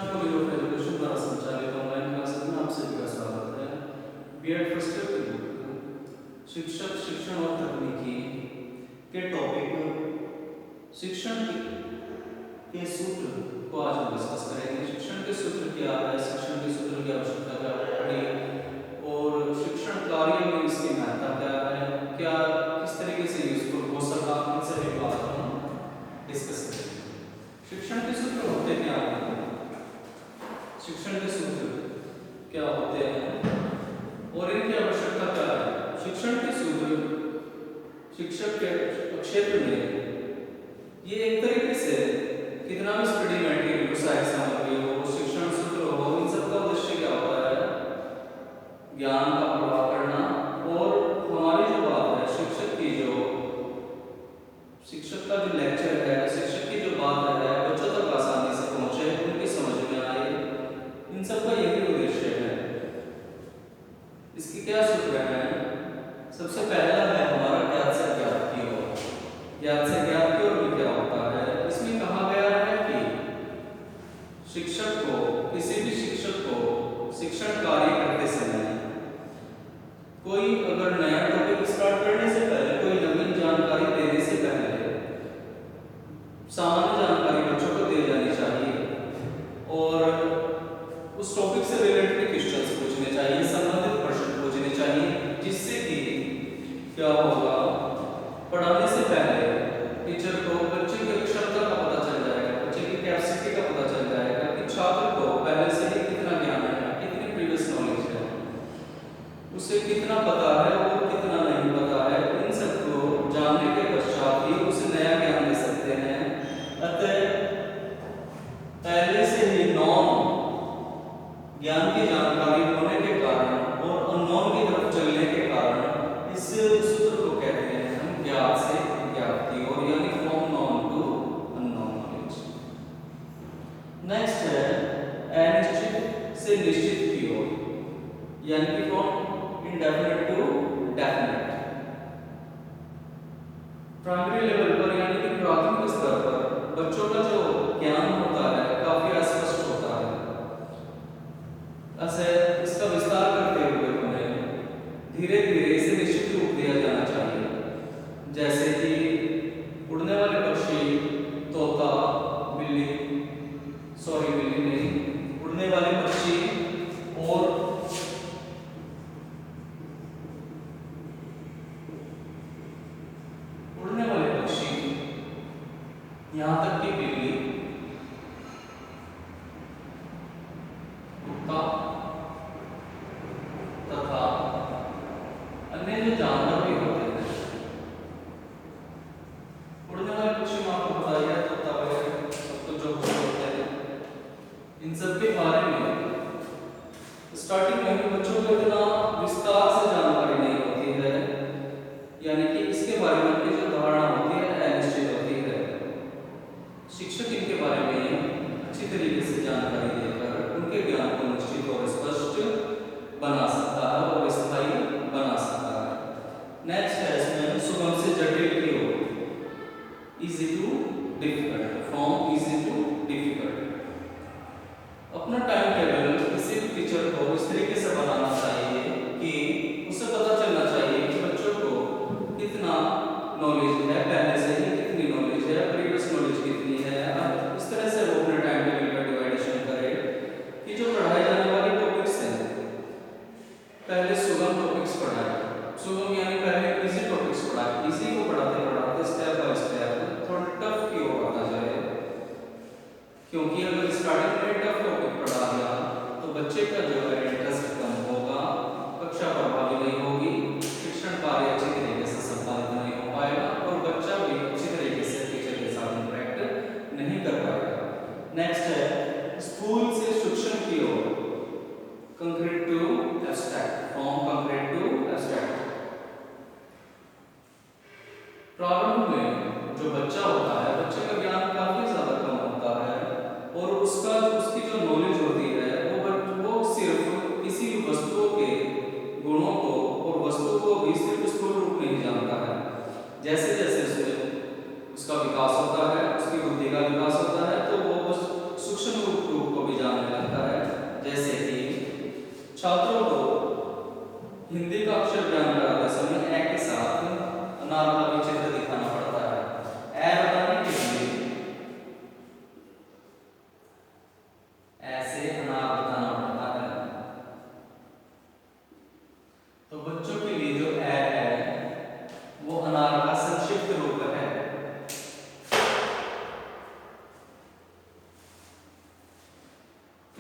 Krishna college of education द्वारा संचालित online classes में आप सभी का स्वागत है। बीएड फर्स्ट ईयर के बुक शिक्षक शिक्षण और तकनीकी के टॉपिक शिक्षण के सूत्र को आज हम डिस्कस करेंगे। शिक्षण के सूत्र क्या है, शिक्षण के सूत्र की आवश्यकता क्या पड़ी और शिक्षण कार्य में इसकी महत्ता क्या है, क्या किस तरीके से यूजफुल हो सकता है, इन सभी बात हम डिस्कस करेंगे। शिक्षण के सूत्र होते क्या हैं? शिक्षण के सूत्र क्या होते हैं और इनकी आवश्यकता क्या है? शिक्षण के सूत्र शिक्षक के क्षेत्र में ये एक तरीके से कितना भी स्टडी मटेरियल सहायक सामग्री हो, शिक्षण सूत्र हो, इन सबका उद्देश्य क्या होता है? ज्ञान का प्रवाह करना और हमारी जो बात है शिक्षक का जो लेक्चर है, शिक्षक की जो बात है बच्चों तक आसानी से पहुंचे, उनकी समझ में आए, इन सब का यही उद्देश्य है। इसकी क्या सूत्र है? सबसे पहला है हमारा ज्ञात से ज्ञात की ओर। ज्ञात से ज्ञात की ओर में क्या होता है? इसमें कहा गया है कि शिक्षक को, किसी भी शिक्षक को शिक्षण कार्य करते समय कोई अगर नया टॉपिक स्टार्ट करने से पहले, कोई नवीन जानकारी देने से पहले सामान्य जानकारी बच्चों को दी जानी चाहिए और उस टॉपिक से रिलेटेड क्वेश्चंस पूछने चाहिए, संबंधित प्रश्न पूछने चाहिए, जिससे कि क्या होगा, पढ़ाने से पहले टीचर को बच्चे की क्षमता का पता चल जाएगा, बच्चे की कैपेसिटी का पता चल जाएगा कि छात्र को पहले से ही कितना ज्ञान है, कितनी प्रीवियस नॉलेज है, उसे कितना पता है और कितना नहीं पता है। इन सबको जानने के पश्चात ही उसे नया ज्ञान दे सकते हैं। अतः पहले से ही नॉन ज्ञान की जानकारी होने के कारण और अननोन की तरफ चलने के कारण इस सूत्र को कहते हैं हम ज्ञात से ज्ञात की ओर, यानी from known to unknown knowledge. Next है अनिश्चित से निश्चित की ओर, यानी कि from indefinite to definite. Primary level पर यानी कि प्राथमिक स्तर पर बच्चों का जो ज्ञान होता है काफी अस्पष्ट होता है। ऐसे इसका विस्तार करते हुए उन्हें धीरे धीरे इसे निश्चित रूप दिया जाना चाहिए, जैसे कि उड़ने वाले पक्षी, तोता, बिल्ली नहीं, उड़ने वाले पक्षी और उड़ने वाले पक्षी, यहाँ तक कि बिल्ली, कुत्ता तथा अन्य जो जानवर भी होते हैं। उड़ने वाले पक्षी में आपको पता है तोता वगैरह सब तो जो होते हैं, इन सब के बारे में स्टार्टिंग में बच्चों को इतना विस्तार से जानकारी नहीं होती है, यानी कि इसके बारे में उनकी जो धारणा होती है अनिश्चित होती है। शिक्षक इनके बारे में अच्छी तरीके से जानकारी देकर उनके ज्ञान को निश्चित और स्पष्ट बना सकता है और स्थायी बना सकता है। नेक्स्ट है इसमें सुगम से जटिल की ओर, easy to difficult, from easy to difficult. अपना टाइम टेबल किसी भी टीचर को इस तरीके से बनाना चाहिए कि उसे पता चलना चाहिए कि बच्चों को कितना नॉलेज है, पहले से ही कितनी नॉलेज है, प्रीवियस नॉलेज कितनी है। इस तरह से वो अपने टाइम टेबल का डिवाइडेशन करे कि जो पढ़ाए जाने वाले टॉपिक्स हैं पहले सुगम टॉपिक्स पढ़ाए, सुगम यानी पहले इजी टॉपिक्स पढ़ाए, इजी को पढ़ाते पढ़ाते स्टेप बाय स्टेप थोड़ा टफ की ओर आता जाए, क्योंकि अगर स्टार्टिंग में टफ टॉपिक पढ़ा दिया तो बच्चे का जो है इंटरेस्ट कम होगा, कक्षा प्रभावी नहीं होगी, शिक्षण कार्य अच्छी तरीके से संपादित नहीं हो पाएगा और बच्चा भी अच्छी तरीके से टीचर के साथ इंटरेक्ट नहीं कर पाएगा। नेक्स्ट है स्कूल से शिक्षण की ओर, concrete to abstract, from concrete to abstract. प्रारंभ में जो बच्चा होता है, बच्चे का ज्ञान काफी ज्यादा कम होता है और उसकी जो नॉलेज होती है वो सिर्फ किसी वस्तुओं के गुणों को और वस्तु को भी सिर्फ स्थूल रूप में ही जानता है। जैसे जैसे उसका विकास होता है, उसकी बुद्धि का विकास होता है, तो वो सूक्ष्म रूप को भी जानता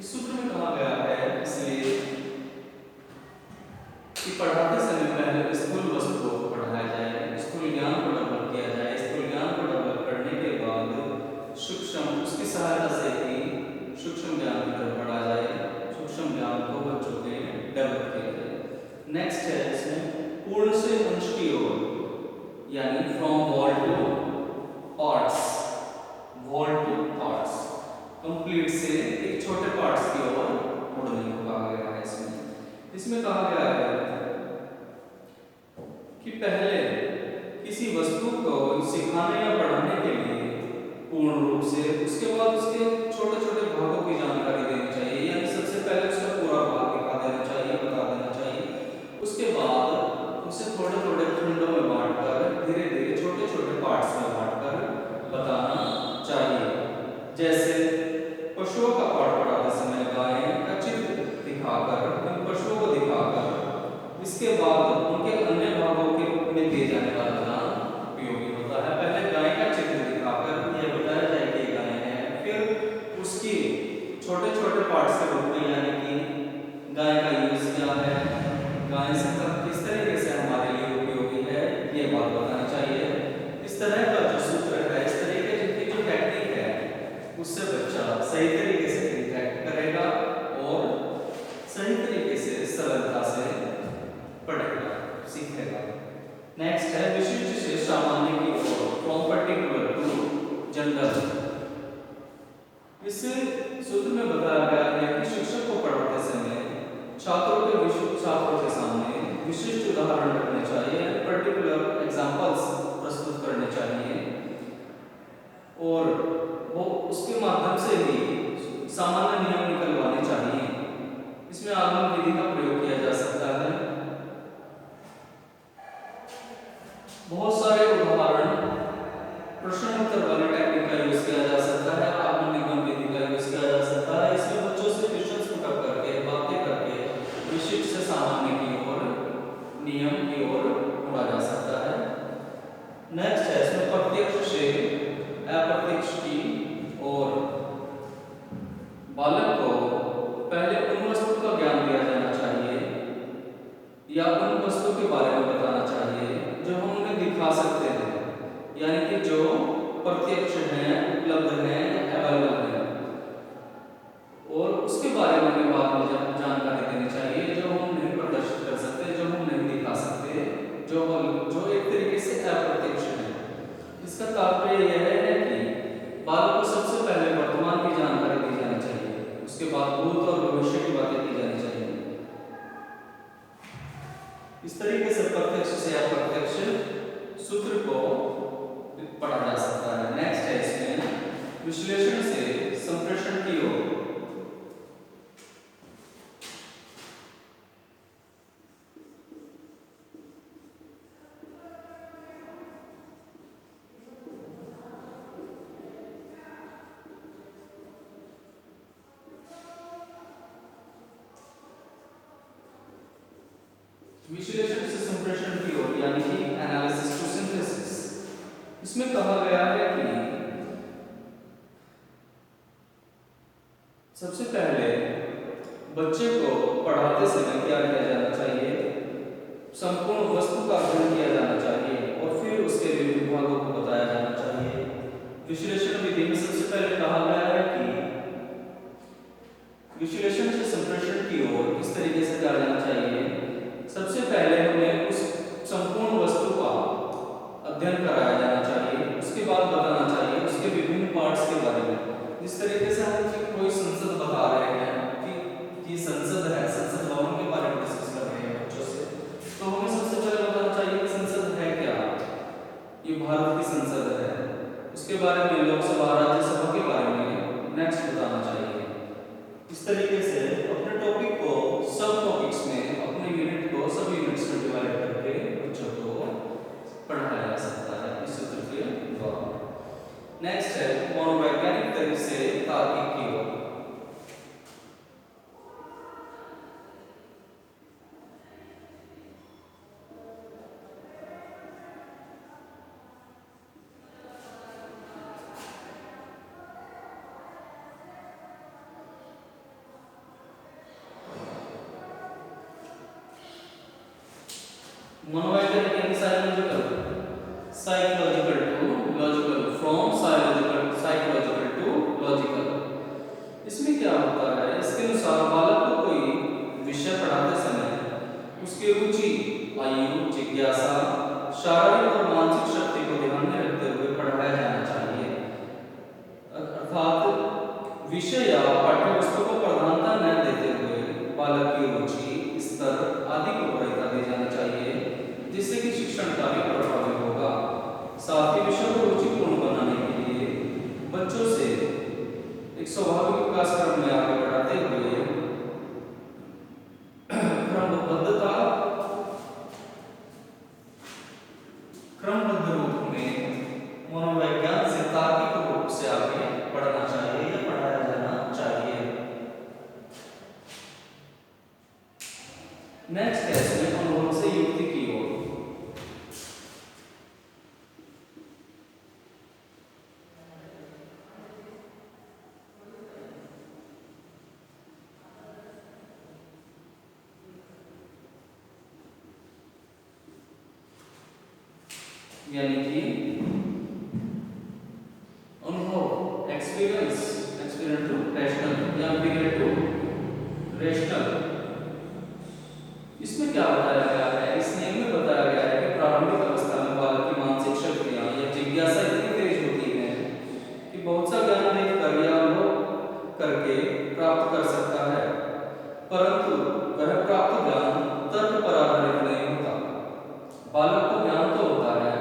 इस सूत्र में कहा गया है इसलिए कि पढ़ाते समय पहले स्थूल वस्तु को पढ़ाया जाए, स्थूल ज्ञान को डेवलप किया जाए, स्थूल ज्ञान को डेवलप करने के बाद सूक्ष्म उसकी सहायता से ही सूक्ष्म ज्ञान की तरफ बढ़ा जाए, सूक्ष्म ज्ञान को बच्चों के डेवलप किया जाए। नेक्स्ट है इसमें पूर्ण से अंश की ओर, यानी from wall two parts, wall two parts, complete से एक छोटे पार्ट्स की ओर मुड़ने को कहा गया है। इसमें कहा गया है कि पहले किसी वस्तु को सिखाने या पढ़ाने के लिए पूर्ण रूप से, उसके बाद उसके छोटे छोटे भागों की जानकारी देनी चाहिए, यानी सबसे पहले उसका पूरा भाग दिखा देना चाहिए, बता देना चाहिए। उसके बाद उसे थोड़े थोड़े खंडों में बांटकर, धीरे धीरे छोटे छोटे पार्ट्स में बांटकर बताना चाहिए। जैसे पशुओं का पाठ पढ़ाते समय गाय का चित्र दिखाकर, उन पशुओं को दिखाकर, इसके बाद उनके अन्य भागों के में दिए जाने वाला ज्ञान उपयोगी होता है। पहले गाय का चित्र दिखाकर यह बताया जाए कि गाय है, फिर उसकी छोटे छोटे पार्ट्स के रूप में, यानी कि गाय का यूज क्या है, गाय से किस तरीके से हमारे लिए उपयोगी है, ये बात बतानी चाहिए। इस तरह का जो सूत्र है, इस तरीके की जो टेक्निक है, उससे बच्चा सही तरीके से इंटरेक्ट करेगा और सही तरीके से सरलता से पढ़ेगा, सीखेगा। नेक्स्ट है विशिष्ट से सामान्य की ओर, फ्रॉम पर्टिकुलर टू जनरल। इस सूत्र में बताया गया है कि शिक्षक को पढ़ाते समय छात्रों के सामने विशिष्ट उदाहरण रखने चाहिए, पर्टिकुलर एग्जांपल्स प्रस्तुत करने चाहिए, और वो उसके माध्यम से ही सामान्य नियम निकलवाने चाहिए। इसमें आगमन विधि का प्रयोग किया जा सकता है। बहुत सारे उदाहरण, प्रश्न उत्तर वाली टेक्निक का यूज किया जा सकता है, आगमन निगम विधि का यूज किया जा सकता है। इसमें बच्चों से क्वेश्चंस पुट अप करके, बातें करके विशिष्ट से सामान्य की ओर, नियम की ओर मुड़ा जा सकता है। नेक्स्ट है इसमें प्रत्यक्ष से अप्रत्यक्ष की ओर, बालक को पहले उन वस्तु का ज्ञान दिया जाना चाहिए या उन वस्तु के बारे में बताना चाहिए जो हम उन्हें दिखा सकते हैं, यानी कि जो प्रत्यक्ष हैं, उपलब्ध हैं, अवेलेबल हैं, और उसके बारे में हमें बाद में जानकारी देनी चाहिए जो हम नहीं प्रदर्शित कर सकते, जो हम नहीं दिखा सकते, जो एक तरीके से अप्रत्यक्ष है। इसका तात्पर्य यह है कि बालक को सबसे पहले वर्तमान की जानकारी दी जानी चाहिए, उसके बाद भूत और भविष्य की बातें की जानी चाहिए। इस तरीके से प्रत्यक्ष से अप्रत्यक्ष सूत्र को पढ़ा जा सकता है। नेक्स्ट है इसमें विश्लेषण से संप्रेषण की ओर। विश्लेषण से संप्रेषण की ओर, यानी कि एनालिसिस टू सिंथेसिस। इसमें कहा गया है कि सबसे पहले बच्चे को पढ़ाते समय क्या किया जाना चाहिए, संपूर्ण वस्तु का अध्ययन किया जाना चाहिए और फिर उसके विभिन्न भागों को बताया जाना चाहिए। विश्लेषण विधि में सबसे पहले कहा गया है कि विश्लेषण से संप्रेषण की ओर किस तरीके से किया जाना चाहिए। सबसे पहले हमें उस संपूर्ण वस्तु का अध्ययन कराया जाना चाहिए, उसके बाद बताना चाहिए उसके विभिन्न पार्ट्स के बारे में। जिस तरीके से हम कोई संसद बता रहे हैं कि संसद है, संसद भवन के बारे में डिस्कस कर रहे हैं बच्चों से, तो हमें सबसे पहले बताना चाहिए कि संसद है क्या, ये भारत की संसद है, उसके बारे में लोकसभा राज्यसभा के बारे में नेक्स्ट बताना चाहिए। इस तरीके से अपने टॉपिक को सब टॉपिक्स में, अपने यूनिट को सब यूनिट्स में डिवाइड करके बच्चों को पढ़ाया जा सकता है इस सूत्र के द्वारा। नेक्स्ट है मनोवैज्ञानिक तरीके से तार्किक की ओर। मनोवैज्ञानिक यानी psychological, psychological to logical, from psychological psychological to logical. इसमें क्या होता है, इसके अनुसार बालक को कोई विषय पढ़ाते समय उसकी रुचि, आयु, जिज्ञासा, शारीरिक और मानसिक शक्ति को ध्यान में रखते हुए पढ़ाया जाना चाहिए। अर्थात विषय या पाठ्य वस्तु को प्रधानता न देते हुए बालक की रुचि, स्तर आदि को प्राथमिकता दी जानी चाहिए, जिससे कि शिक्षण कार्य प्रभावी होगा। साथ ही विषय को रुचिपूर्ण बनाने के लिए बच्चों से एक स्वाभाविक विकास क्रम में आगे बढ़ाते हुए क्रमबद्ध रूप में मनोविज्ञान से तार्किक रूप से आगे बढ़ना चाहिए या पढ़ाया जाना चाहिए। नेक्स्ट है इसमें अनुभव से युक्ति की ओर। यानी कि अनुभव, एक्सपीरियंस, एक्सपीरियंस टू रैशनल या पीरियड टू रैशनल। इसमें क्या बताया गया है, इस नियम में बताया गया है कि प्रारंभिक अवस्था में बालक की मानसिक शक्तियां या जिज्ञासा इतनी तेज होती है कि बहुत सा ज्ञान देखकर या अनुभव करके प्राप्त कर सकता है, परंतु वह प्राप्त ज्ञान तर्क पर आधारित नहीं होता। बालक को ज्ञान तो होता है,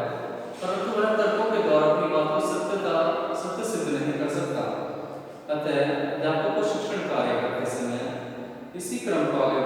परंतु वह तर्कों के द्वारा अपनी बात को सत्य सिद्ध नहीं कर सकता। अतः अध्यापक को शिक्षण कार्य करते समय इसी क्रम को आगे